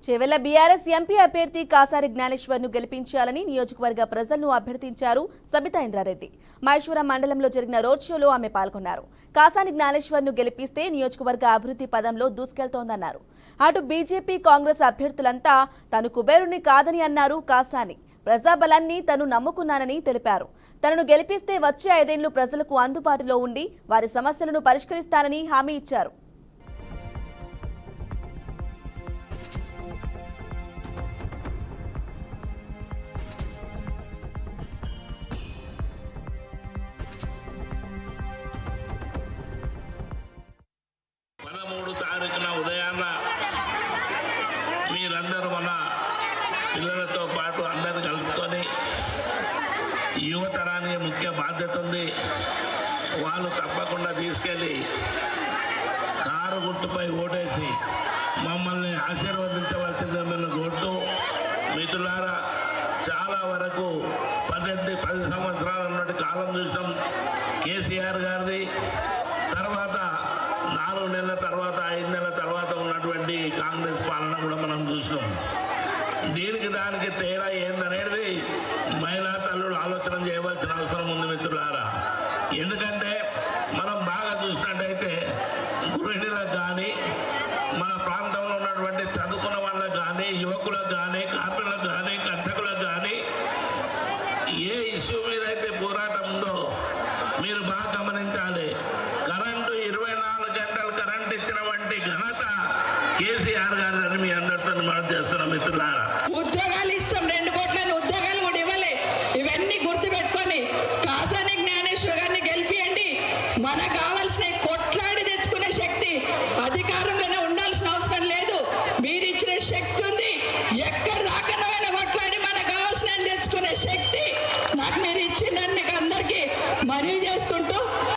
Chevella BRS MP అభ్యర్థి కాసారి జ్ఞానేశ్వర్ను గెలిపించాలని నియోజకవర్గ ప్రజలను అభ్యర్థించారు సబితా ఇంద్రారెడ్డి. మహేశ్వరం మండలంలో జరిగిన రోడ్ షోలో ఆమె పాల్గొన్నారు. కాసాని జ్ఞానేశ్వర్ను గెలిపిస్తే నియోజకవర్గ అభివృద్ధి పదంలో దూసుకెళ్తోందన్నారు. అటు బీజేపీ కాంగ్రెస్ అభ్యర్థులంతా తను కుబేరుని కాదని అన్నారు కాసాని. ప్రజాబలాన్ని తను నమ్ముకున్నానని తెలిపారు. తనను గెలిపిస్తే వచ్చే 5 ఏళ్లు ప్రజలకు అందుబాటులో ఉండి వారి సమస్యలను పరిష్కరిస్తానని హామీ ఇచ్చారు. ఉదయాన్న మీరందరూ మన పిల్లలతో పాటు అందరూ కలుపుకొని యువతరానికి ముఖ్య బాధ్యత ఉంది. వాళ్ళు తప్పకుండా తీసుకెళ్ళి కారు గుర్తుపై ఓటేసి మమ్మల్ని ఆశీర్వదించవలసిందని కోరుతూ, మిత్రులారా, చాలా వరకు 10 సంవత్సరాల ఉన్నటి కాలం చూసాం కేసీఆర్ గారిది. తర్వాత 4 నెలల తర్వాత 5 నెలల తర్వాత ఉన్నటువంటి కాంగ్రెస్ పాలన కూడా మనం చూసినాం. దానికి తేడా ఏందనేది మహిళా తల్లులు ఆలోచన చేయవలసిన అవసరం ఉంది మిత్రులారా. ఎందుకంటే మనం బాగా చూసినట్టయితే గృహిణులకు కానీ, మన ప్రాంతంలో ఉన్నటువంటి చదువుకున్న వాళ్ళకు కానీ, యువకులకు కానీ, కార్మికులకు కానీ, కర్షకులకు కానీ ఏ ఇష్యూ మీద అయితే పోరాటం ఉందో మీరు బాగా గమనించాలి. కరెంటు 24 గంటలు కరెంట్ ఇచ్చిన వంటి ఘనత కేసీఆర్ గారిని మీ అందరితో మనం చేస్తున్నాం మిత్రులారా. ఉద్యోగాలు ఇస్తాం, 2 కోట్ల ఉద్యోగాలు కూడా ఇవ్వలే. ఇవన్నీ గుర్తుపెట్టుకొని కాసాని జ్ఞానేశ్వర్ గారిని గెలిపియండి. మనకు కావాల్సిన కొట్లాడి తెచ్చుకునే శక్తి అధికారంలోనే ఉండాల్సిన అవసరం లేదు. మీరు ఇచ్చిన శక్తి ఉంది. ఎక్కడ దాకనమైన కొట్లాడి మనకు కావాల్సిన తెచ్చుకునే శక్తి నాకు మీరు ఇచ్చిందని మీకు అందరికీ మనవి చేసుకుంటూ